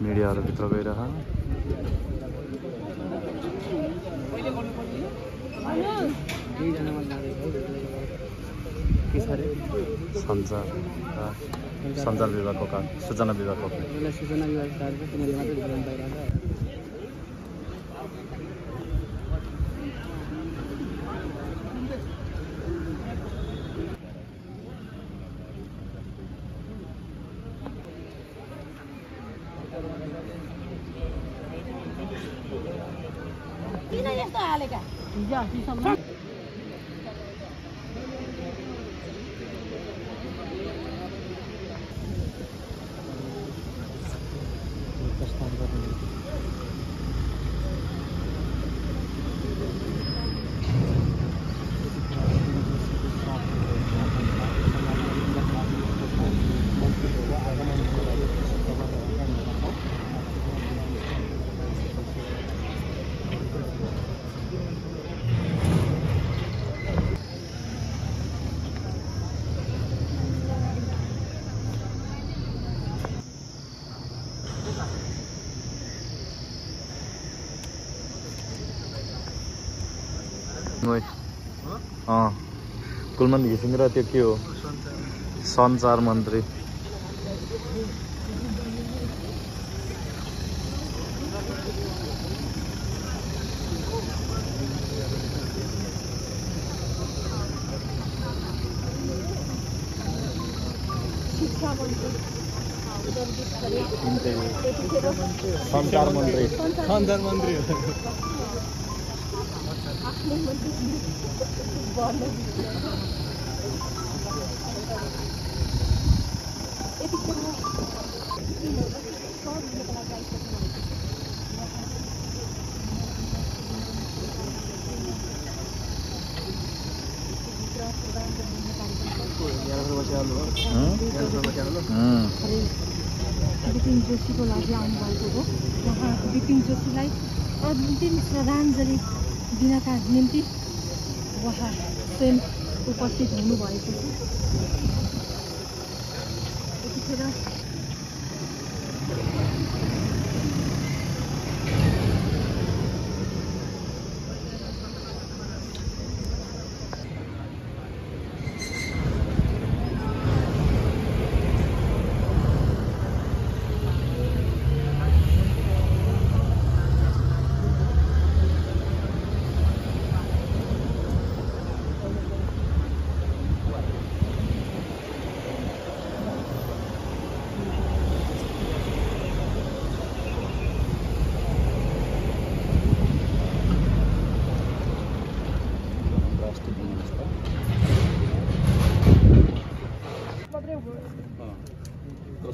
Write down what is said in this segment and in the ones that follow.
मिडियाहरु भित्र गइरह सञ्चार विभागको काम सूचना विभागको किन यस्तो हालेका हिजो अस्तिसम्म कुलमन्दी घिसिङ र त्यो के हो सञ्चार मन्त्री सञ्चार मन्त्री विपिन जोशीको लागि आउनुभएको हो। उहाँ विपिन जोशीलाई अन्तिम श्रद्धाञ्जली दिनका निम्ति उहाँ स्वयं उपस्थित हुनुभएको थियो। यतिखेर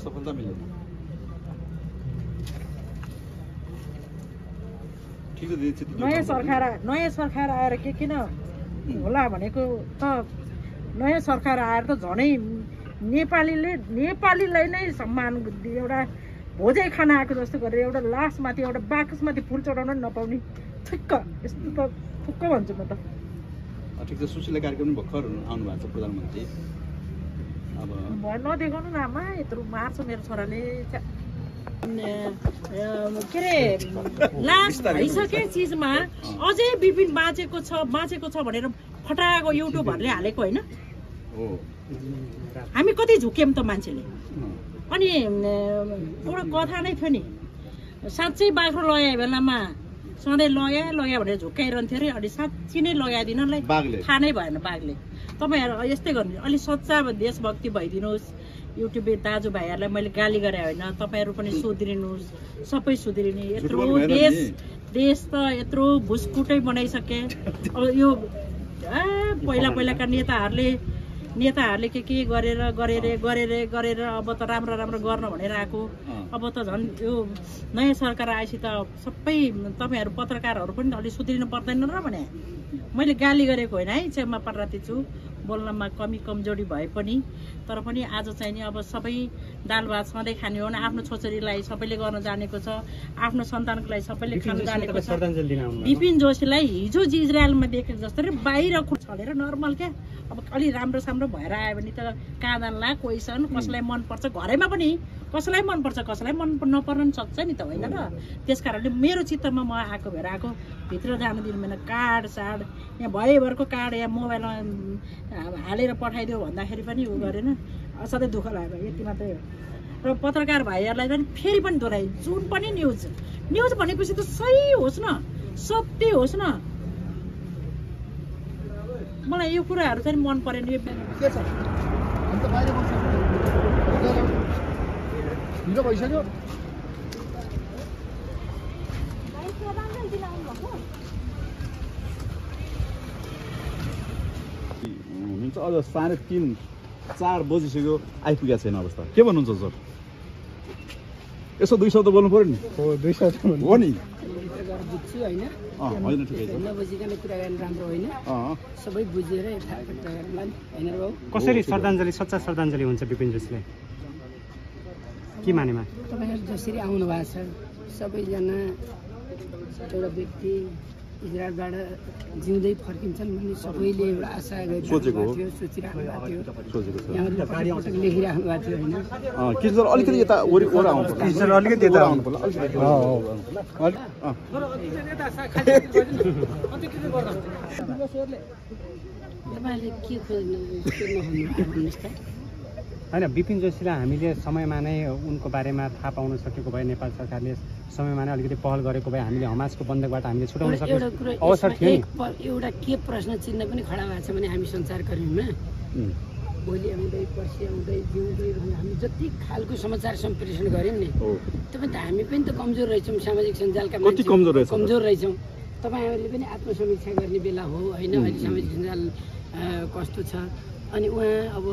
सफलता मिल्यो। नयाँ सरकार आएर के किन होला भनेको त नयाँ सरकार आएर त झनै नेपालीलाई नै सम्मान एउटा भोजै खाना आएको जस्तो गरेर एउटा लासमाथि एउटा बाकसमाथि फुल चढाउन नपाउने ठिक्क यस्तो त ठुक्क भन्छु म त। ठिक छ, सुशीला कार्यक्रम भर्खर आउनु भएको छ प्रधानमन्त्री। अब नदेखाउनु न आमा, यत्रो मार्छ मेरो छोराले। के अरे लास भइसके चिजमा अझै विपिन बाँचेको छ भनेर फटाएको युट्युबहरूले हालेको होइन। हामी कति झुक्यौँ त मान्छेले। अनि एउटा कथा नै थियो नि, साँच्चै बाख्रो लगाए बेलामा सधैँ लगाए भनेर झुक्काइरहन्थ्यो अरे। अनि साँच्ची नै लगाइदिनलाई थाहा नै भएन बाघले। तपाईँहरू यस्तै गर्नु, अलिक सच्चा देशभक्ति भइदिनुहोस्। युट्युब दाजुभाइहरूलाई मैले गाली गरे होइन, तपाईँहरू पनि सुध्रिनुहोस्, सबै सुध्रिने। यत्रो देश त यत्रो भुसकुटै बनाइसके। अब यो पहिलाका नेताहरूले नेताहरूले के गरेर अब त राम्रो गर्न भनेर आएको अब त झन् यो नयाँ सरकार आएपछि त सबै तपाईँहरू पत्रकारहरू पनि अलि सुध्रिनु पर्दैन र भने मैले गाली गरेको होइन है क्षमा प्रार्थी छु बोल्नमा कमजोरी भए पनि तर पनि आज चाहिँ नि अब सबै दाल भात सधैँ खाने हो भने आफ्नो छोरीलाई सबैले गर्न जानेको छ आफ्नो सन्तानको लागि सबैले खान जानेको छ बिपिन जोशीलाई हिजो इजरायलमा देखेको जस्तै बाहिर छलेर नर्मल क्या अब अलि राम्रो भएर आयो भने त काँदानला क्वेसन कसैलाई मनपर्छ घरैमा पनि कसैलाई मनपर्छ कसैलाई मन नपर्न पनि सक्छ नि त होइन र त्यस कारणले मेरो चित्तमा म आएको भएर आएको भित्र जान दिनुहुँदैन कार्ड यहाँ भएभरको कार्ड यहाँ मोबाइलमा हालेर पठाइदियो भन्दाखेरि पनि उ गरेन असाध्यै दुःख लाग्यो यति मात्रै हो र पत्रकार भाइहरूलाई पनि फेरि पनि दोहोऱ्याइ जुन पनि न्युज भनेपछि त सही होस् न सत्य होस् न मलाई यो कुराहरू चाहिँ मन परेन यो के छ अन्त बाहिर हिरो भइसक्यो हुनुहुन्छ अझ 3:30-4 बजिसक्यो आइपुगेको छैन अवस्था के भन्नुहुन्छ सर यसो 2 शब्द बोल्नु पर्यो नि हो 2 शब्द हो नि बुझ्छु होइन होइन ठिकै छ नबुझिकन कुरा गर्नु राम्रो होइन सबै बुझेर यथार्थ कुरा गर्नुलाई होइन र बाबु कसरी श्रद्धाञ्जली सच्चा श्रद्धाञ्जली हुन्छ बिपिन जोशीलाई के मानेमा तपाईँहरू जसरी आउनु भएको छ सबैजना एउटा व्यक्ति इजरायलबाट जिउँदै फर्किन्छन् भन्ने सबैले एउटा आशा गरिरहेको थियो सोचिराख्नु भएको थियो यहाँले पटक लेखिराख्नु भएको थियो होइन के सर अलिकति यता ओर आउनु पर्छ सर अलिकति यता आउनु पर्छ तपाईँले के खोज्नु भन्नुहोस् त होइन बिपिन जोशीलाई हामीले समयमा नै उनको बारेमा थाहा पाउन सकेको भए नेपाल सरकारले समयमा नै अलिकति पहल गरेको भए हामीले हमासको बन्दकबाट हामीले छुटाउन सक्ने अवसर थियो नि एउटा के प्रश्न चिन्ह पनि खडा भएको छ भने हामी सञ्चारकर्मीमा भोलि आउँदै पर्सि आउँदै जिउँदै हामी जति खालको समाचार सम्प्रेषण गऱ्यौँ नि तपाईँ त हामी पनि त कमजोर रहेछौँ सामाजिक सञ्जालका कमजोर रहेछौँ तपाईँहरूले पनि आत्मसमीक्षा गर्ने बेला हो होइन अहिले सामाजिक सञ्जाल कस्तो छ अनि उहाँ अब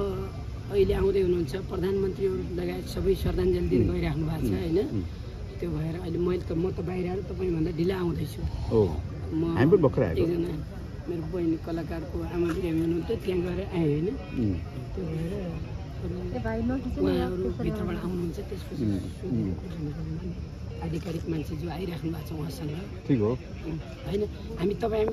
अहिले आउँदै हुनुहुन्छ प्रधानमन्त्रीहरू लगायत सबै श्रद्धाञ्जली दिन गइराख्नु भएको छ होइन त्यो भएर अहिले म त बाहिर आएर तपाईँभन्दा ढिला आउँदैछु म एकजना मेरो बहिनी कलाकारको आमा बिरामी हुनुहुन्थ्यो त्यहाँ गएर आएँ होइन त्यो भएर उहाँहरू भित्रबाट आउनुहुन्छ त्यसपछि आधिकारिक मान्छे जो आइराख्नु भएको छ उहाँसँग ठिक हो होइन हामी तपाईँ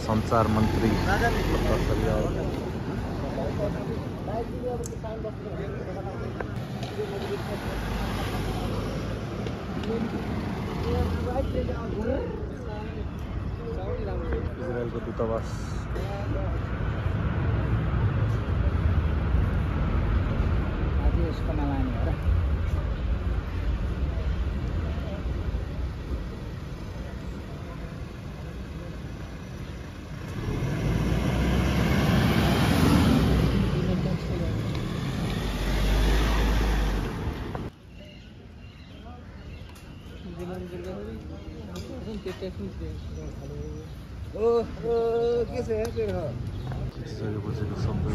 संचार मन्त्री इजरायलको दूतावास यसको नलाने हो र के छ यार तेरो बजेको सबै